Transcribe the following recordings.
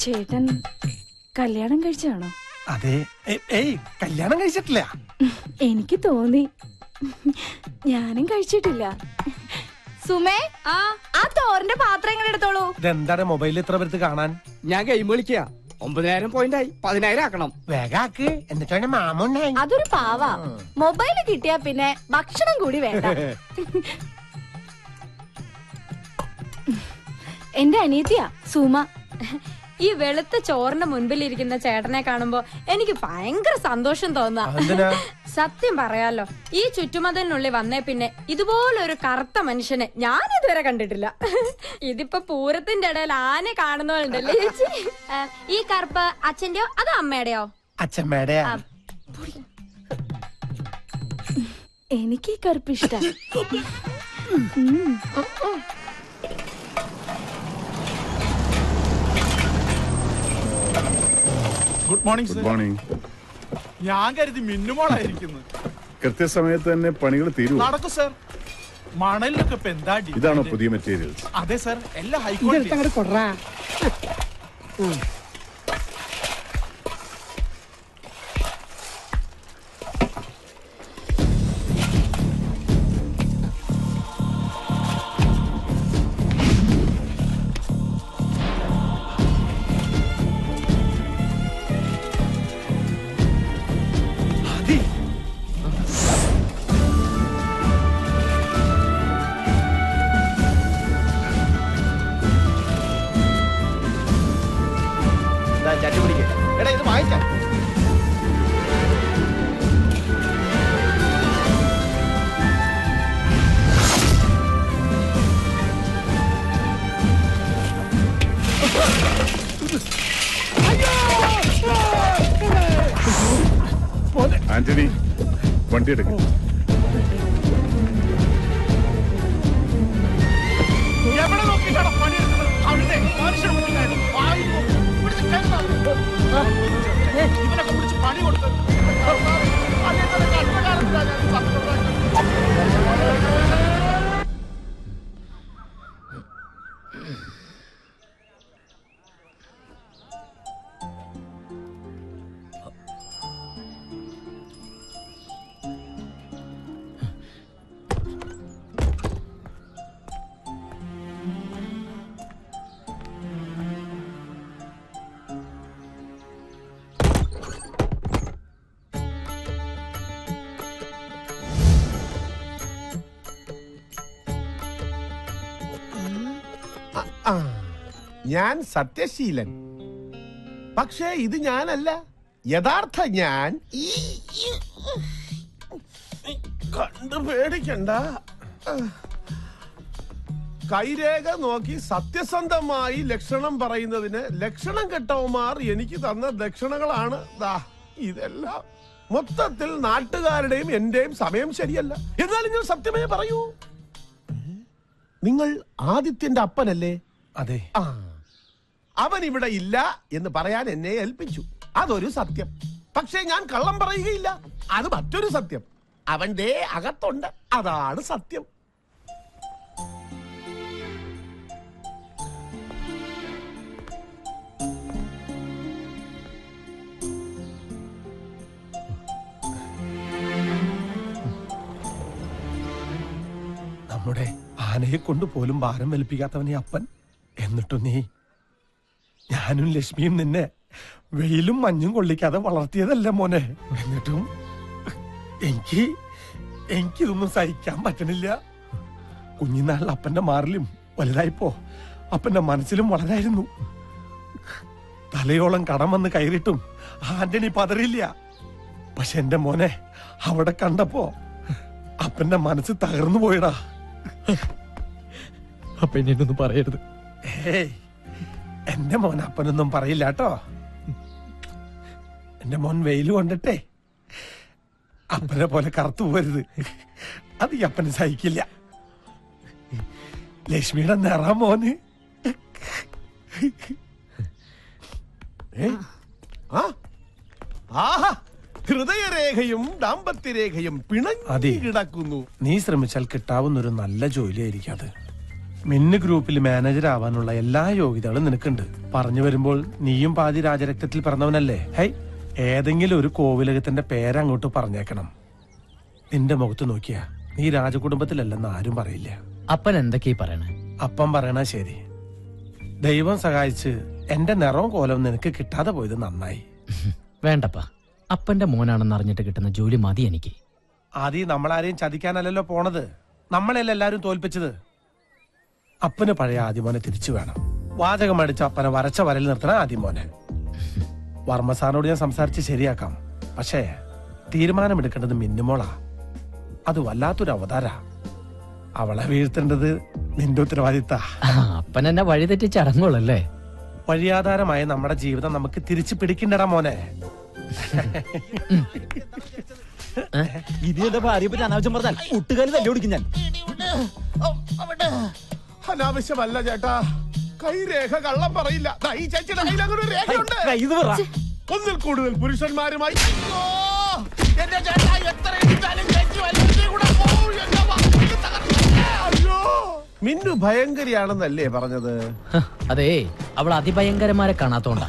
ചേട്ടൻ കല്യാണം കഴിച്ചാണോ? അതെ. ഏയ് കല്യാണം കഴിച്ചിട്ടില്ല. എനിക്ക് തോന്നി. ഞാനും കഴിച്ചിട്ടില്ല. സുമേ, ആ തോരന്റെ പാത്രം എങ്ങനെ എടുത്തോളൂ. ഇതെന്താണ് മൊബൈലിൽ ഇത്ര പേർക്ക് കാണാൻ? ഞാൻ ഗെയിം കളിക്കുക. 9,000 പോയിന്റ് ആയി. 10,000 ആക്കണം. വേഗാക്ക്, എന്നിട്ടാണ് മാമുണ്ടായി. അതൊരു പാവാ. മൊബൈല് കിട്ടിയാ പിന്നെ ഭക്ഷണം കൂടി വേണ്ട. എന്റെ അനിയത്തിയാ സുമ. ഈ വെളുത്ത ചോറിന്റെ മുൻപിലിരിക്കുന്ന ചേട്ടനെ കാണുമ്പോ എനിക്ക് ഭയങ്കര സന്തോഷം തോന്നാ. സത്യം പറയാലോ, ഈ ചുറ്റുമതിലിനുള്ളിൽ വന്നേ പിന്നെ ഇതുപോലൊരു കറുത്ത മനുഷ്യനെ ഞാൻ ഇതുവരെ കണ്ടിട്ടില്ല. ഇതിപ്പോ പൂരത്തിന്റെ ഇടയിൽ ആനെ കാണുന്നോണ്ടല്ലേ ചേച്ചി. ഈ കറുപ്പ് അച്ഛന്റെയോ അതോ അമ്മയുടെയോ? അച്ഛമ്മയുടെ. എനിക്ക് ഈ കറുപ്പ് ഇഷ്ടം. Good morning. Good morning. ഞാൻ കരുതി മിന്നുമോളായിരിക്കുന്നു. കൃത്യസമയത്ത് തന്നെ പണികൾ തീരുവോ? നടക്കും സർ. മണലിനൊക്കെ ഇപ്പൊ എന്താ? ഇതാണോ പുതിയ മെറ്റീരിയൽസ്? അതെ സർ, എല്ലാം ഹൈ ക്വാളിറ്റി. ആന്റണി, വണ്ടി എടുക്കും. എവിടെ നോക്കിയിട്ടാണ് പണിയെടുക്കുന്നത്? അവിടെ മനുഷ്യർ ഇവനൊക്കെ പിടിച്ച് പണി കൊടുത്തത്. ഞാൻ സത്യശീലൻ. പക്ഷേ ഇത് ഞാനല്ല. യഥാർത്ഥ ഞാൻ. കണ്ടു പേടിക്കണ്ട. കൈരേഖ നോക്കി സത്യസന്ധമായി ലക്ഷണം പറയുന്നതിന് ലക്ഷണം കെട്ടവന്മാർ എനിക്ക് തന്ന ദക്ഷിണകളാണ് ഇതെല്ലാം. മൊത്തത്തിൽ നാട്ടുകാരുടെയും എന്റെയും സമയം ശരിയല്ല. എന്നാലും ഞാൻ സത്യമേ പറയൂ. നിങ്ങൾ ആദിത്യന്റെ അപ്പനല്ലേ? അതെ. അവൻ ഇവിടെ ഇല്ല എന്ന് പറയാൻ എന്നെ ഏൽപ്പിച്ചു. അതൊരു സത്യം. പക്ഷേ ഞാൻ കള്ളം പറയുകയില്ല. അത് മറ്റൊരു സത്യം. അവന്റെ അകത്തുണ്ട്. അതാണ് സത്യം. നമ്മുടെ ആനയെ കൊണ്ട് പോലും ഭാരം വലിപ്പിക്കാത്തവനെ അപ്പൻ. എന്നിട്ടും നീ, ഞാനും ലക്ഷ്മിയും നിന്നെ വെയിലും മഞ്ഞും കൊള്ളിക്കാതെ വളർത്തിയതല്ല മോനെ. എന്നിട്ടും എനിക്കിതൊന്നും സഹിക്കാൻ പറ്റണില്ല. കുഞ്ഞിനാളിൽ അപ്പന്റെ മാറിലും വലുതായിപ്പോ അപ്പന്റെ മനസ്സിലും വളരായിരുന്നു. തലയോളം കടം വന്ന് കയറിയിട്ടും ആന്റണി പതറില്ല. പക്ഷെ എന്റെ മോനെ അവിടെ കണ്ടപ്പോ അപ്പന്റെ മനസ്സ് തകർന്നു പോയിടാ. അപ്പൊ എന്നൊന്നും പറയരുത്. ഏയ്, എന്റെ മോൻ അപ്പനൊന്നും പറയില്ല കേട്ടോ. എന്റെ മോൻ വെയിൽ കൊണ്ടിട്ടേ അപ്പനെ പോലെ കറുത്തു പോരുത്. അത് ഈ അപ്പന് സഹിക്കില്ല. ലക്ഷ്മിയുടെ നിറം മോന്. ഹൃദയരേഖയും ദാമ്പത്യരേഖയും പിണങ്ങി കിടക്കുന്നു. നീ ശ്രമിച്ചാൽ കിട്ടാവുന്ന ഒരു നല്ല ജോലിയായിരിക്കും അത്. മിന്ന് ഗ്രൂപ്പിൽ മാനേജർ ആവാനുള്ള എല്ലാ യോഗ്യതകളും നിനക്കുണ്ട്. പറഞ്ഞു വരുമ്പോൾ നീയും പാതി രാജരക്തത്തിൽ പിറന്നവനല്ലേ? ഹൈ, ഏതെങ്കിലും ഒരു കോവിലകത്തിന്റെ പേരങ്ങോട്ട് പറഞ്ഞേക്കണം. നിന്റെ മുഖത്ത് നോക്കിയാ നീ രാജകുടുംബത്തിലല്ലെന്ന് ആരും പറയില്ല. അപ്പൻ എന്തൊക്കെയാ പറയണേ? അപ്പം പറയണ ശരി. ദൈവം സഹായിച്ച് എന്റെ നിറവും കോലവും നിനക്ക് കിട്ടാതെ പോയത് നന്നായി. വേണ്ടപ്പാ, അപ്പന്റെ മോനാണെന്ന് അറിഞ്ഞിട്ട് കിട്ടുന്ന ജോലി മതി എനിക്ക്. ആദ്യം നമ്മളാരെയും ചതിക്കാനല്ലല്ലോ പോണത്, നമ്മളെല്ലാം എല്ലാരും തോൽപ്പിച്ചത്. അപ്പന് പഴയ ആദ്യമോനെ തിരിച്ചു വേണം. വാചകം അടിച്ച അപ്പനെ വരച്ച വരൽ നിർത്തണ ആദ്യമോനെ. വർമ്മ സാറിനോട് ഞാൻ സംസാരിച്ച് ശരിയാക്കാം. പക്ഷേ തീരുമാനമെടുക്കേണ്ടത് മിന്നുമോളാ. അത് വല്ലാത്തൊരു അവതാര. അവളെ വീഴ്ത്തേണ്ടത് നിന്റെ ഉത്തരവാദിത്ത. അപ്പൻ എന്നെ വഴി തെറ്റിച്ച് അടങ്ങുള്ളല്ലേ? വഴിയാധാരമായ നമ്മുടെ ജീവിതം നമുക്ക് തിരിച്ചു പിടിക്കണ്ടടാ മോനെ. ഇത് എന്റെ ഭാര്യ പറ്റി അനാവശ്യം പറഞ്ഞാൽ ഒട്ടുകാലി തല്ലി ഓടിക്കും ഞാൻ. അനാവശ്യമല്ല ചേട്ടാ, കൈരേഖ കള്ളം പറയില്ല. ദാ ഈ ചേച്ചിയുടെ കയ്യിൽ അങ്ങനെ ഒരു രേഖയുണ്ട്. ഇത് പറ. ഒന്നിൽ കൂടുതൽ പുരുഷന്മാരുമായി. അയ്യോ, എന്റെ ചേട്ടാ, എത്ര ഇടിച്ചാലും ചേച്ചി വലിയ കൂടെ പോവും. എന്റെ വാക്ക് തകർന്നേ. അയ്യോ, മിന്നു ഭയങ്കരിയാണെന്നല്ലേ പറഞ്ഞത്? അതേ, അവൾ അതിഭയങ്കരമാരെ കാണാത്തോണ്ടാ.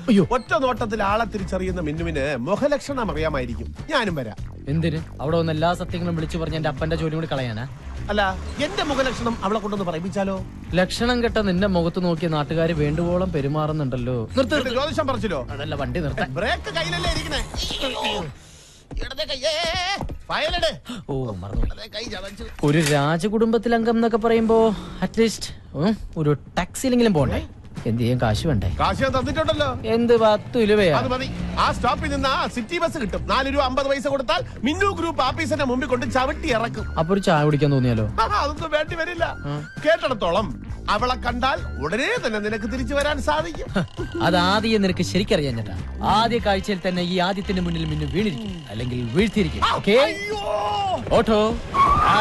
അയ്യോ, ഒറ്റ നോട്ടത്തിൽ ആളെ തിരിച്ചറിയുന്ന മിന്നുവിന് മുഖലക്ഷണം അറിയാമായിരിക്കും. ഞാനും വരാം. എന്തിന്? അവിടെ വന്ന് എല്ലാ സത്യങ്ങളും വിളിച്ചു പറഞ്ഞ എന്റെ അപ്പന്റെ ജോലി കൂടി കളയാനാ? അല്ല, എന്റെ മുഖലക്ഷണം അവളെ കൊണ്ടൊന്ന് പറയിപ്പിച്ചാലോ? ലക്ഷണം കെട്ട നിന്റെ മുഖത്ത് നോക്കിയ നാട്ടുകാര് വേണ്ടുവോളം പെരുമാറുന്നുണ്ടല്ലോ. ജ്യോതിഷം പറിച്ചില്ലോ? അതല്ല, വണ്ടി നിർത്താൻ. ബ്രേക്ക് കയ്യിലല്ലേ ഇരിക്കണേ? ഇടത്തെ കയ്യേ ഫയലിട്. ഓ, മറന്നു. ഇടത്തെ കൈ ചതച്ചു. ഒരു രാജകുടുംബത്തിലംഗം എന്നൊക്കെ പറയുമ്പോ അറ്റ്ലീസ്റ്റ് ഒരു ടാക്സിയിലെങ്കിലും പോണ്ടേ? എന്ത് ചെയ്യാൻ കാശ് വേണ്ടേ? കാശ് ഞാൻ തന്നിട്ടുണ്ടല്ലോ. എന്ത് 10 രൂപയാ? അത് മതി. ആ സ്റ്റോപ്പിൽ നിന്ന് സിറ്റി ബസ് കിട്ടും. 4 രൂപ 50 പൈസ കൊടുത്താൽ മിന്നു ഗ്രൂപ്പ് ഓഫീസിന്റെ മുമ്പിൽ കൊണ്ട് ചവിട്ടി ഇറക്കും. അപ്പൊ ഒരു ചായ കുടിക്കാൻ തോന്നിയാലോ? അതൊന്നും വേണ്ടി വരില്ല. കേട്ടിടത്തോളം അവളെ കണ്ടാൽ ഉടനെ തന്നെ നിനക്ക് തിരിച്ചു വരാൻ സാധിക്കും. അത് ആദ്യം നിനക്ക് ശരിക്കറിയാൻ ചേട്ടാ. ആദ്യ കാഴ്ചയിൽ തന്നെ ഈ ആദ്യത്തിന്റെ മുന്നിൽ മിന്നു വീണിരിക്കും, അല്ലെങ്കിൽ വീഴ്ത്തിയിരിക്കും. ഓക്കേ? ഓട്ടോ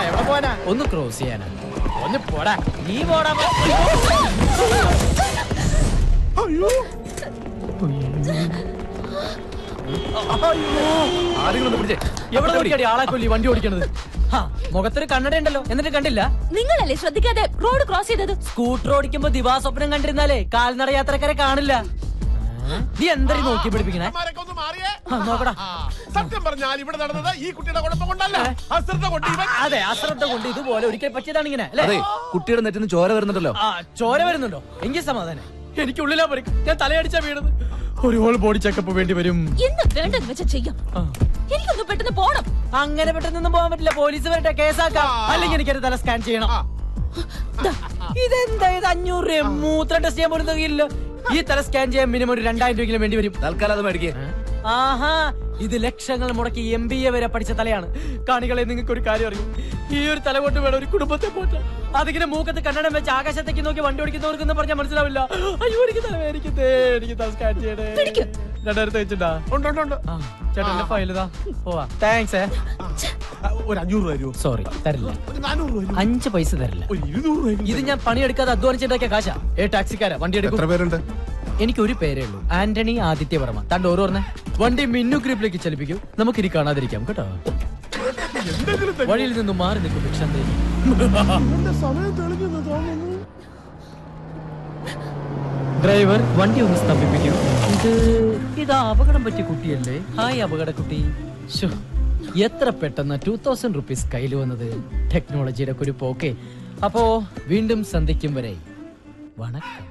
എവിടെ പോവാനാ? ഒന്ന് ക്രോസ് ചെയ്യാനാ. ഒന്ന് പോടാ. നീ പോടാ. അയ്യോ, എവിടെ നോക്കിയാടി ആളെ കൊല്ലി വണ്ടി ഓടിക്കണത്? മുഖത്തൊരു കണ്ണട ഉണ്ടല്ലോ, എന്നിട്ട് കണ്ടില്ല? നിങ്ങളല്ലേ ശ്രദ്ധിക്കാതെ റോഡ് ക്രോസ് ചെയ്തത്? സ്കൂട്ടർ ഓടിക്കുമ്പോ ദിവാസ്വപ്നം കണ്ടിരുന്നാലേ കാൽനട യാത്രക്കാരെ കാണില്ല. നീ എന്തായാലും നോക്കി പിടിപ്പിക്കണേ. ഒന്ന് മാറിയേ. നോക്കടാ. സത്യം പറഞ്ഞാൽ ഇവിടെ നടന്നത് ഈ കുട്ടിയുടെ കുഴപ്പം കൊണ്ടല്ല, അശ്രദ്ധ കൊണ്ട്. അതെ, അശ്രദ്ധ കൊണ്ട് ഇതുപോലെ ഒരിക്കൽ പറ്റിയതാണ് ഇങ്ങനെ. അതെ, കുട്ടിയുടെ നെറ്റിന്ന് ചോര വരുന്നുണ്ടല്ലോ. ചോര വരുന്നുണ്ടോ? എങ്കിൽ സമാധാനം. എനിക്കുള്ളിലാ പറയും, ഞാൻ തലയടിച്ചാ വീണത്. ഒരു ഹോൾ ബോഡി ചെക്കപ്പ് വേണ്ടി വരും. എന്ത് വേണ്ടെന്ന് വെച്ചാ ചെയ്യാം. എനിക്കൊന്ന് പെട്ടെന്ന് പോണം. അങ്ങനെ പെട്ടെന്നൊന്നും പോകാൻ പറ്റില്ല. പോലീസ് വരട്ടെ, കേസാക്കാം. അല്ലെങ്കിൽ എനിക്കൊരു തല സ്കാൻ ചെയ്യണം. ഇതെന്താ ഇത്? 500 രൂപ മൂത്രം ടെസ്റ്റ് ചെയ്യാൻ പോലും തികയില്ല. ഈ തല സ്കാൻ ചെയ്യാൻ മിനിമം ഒരു 2000 രൂപയെങ്കിലും വേണ്ടി വരും. തൽക്കാലം അത് മേടിക്കേ. ആഹാ, ഇത് ലക്ഷങ്ങൾ മുടക്കി MBA വരെ പഠിച്ച തലയാണ്. കാണികളെ, നിങ്ങൾക്ക് ഒരു കാര്യം അറിയും, ഈ ഒരു തല കൊണ്ട് വേണം ഒരു കുടുംബത്തെ പോറ്റാൻ. അതിങ്ങനെ മൂക്കത്ത് കണ്ണടം വെച്ച് ആകാശത്തേക്ക് നോക്കി വണ്ടി ഓടിക്കുന്നവർക്കൊന്നും പറഞ്ഞാൽ മനസ്സിലാവില്ല. അയ്യോ, എനിക്ക് തലവേദനിക്കുന്നേ, എനിക്ക് തല സ്കാൻ ചെയ്യണേ. 2000 വെച്ചിട്ടാ? ചേട്ടന്റെ ഫയലിതാ. പോവാ. താങ്ക്സ്. ഒരു 500 രൂപ തരുമോ? സോറി, തരില്ല. ഒരു 400 രൂപ. 5 പൈസ തരില്ല. ഒരു 200 രൂപ. ഇത് ഞാൻ പണിയെടുക്കാതെ അധ്വാനിച്ചിട്ടാക്കിയ കാശാ. ടാക്സിക്കാരാ, വണ്ടി എടുക്കും. എത്ര പേരുണ്ട്? എനിക്ക് ഒരു പേരേ ഉള്ളൂ, ആന്റണി ആദിത്യവർമ്മ. തന്റെ ഓരോ പറഞ്ഞേ വണ്ടി മിന്നു ഗ്രൂപ്പിലേക്ക് ചലിപ്പിക്കും. നമുക്കിനി കാണാതിരിക്കാം കേട്ടോ. വഴിയിൽ നിന്നും മാറി നിൽക്കും ഭിക്ഷന്തേരി. സമയം തെളിഞ്ഞെന്ന് തോന്നുന്നു. ഡ്രൈവർ, വണ്ടി ഒന്ന് സ്തംഭിപ്പിക്കൂ. ഇത് അപകടം പറ്റിയ കുട്ടിയല്ലേ? ഹായ് അപകട കുട്ടി. എത്ര പെട്ടെന്ന് 2000 റുപ്പീസ് കയ്യിൽ വന്നത്. ടെക്നോളജിയുടെ ഒരു പോക്കെ. അപ്പോ വീണ്ടും സന്ധിക്കും വരെ വണക്കം.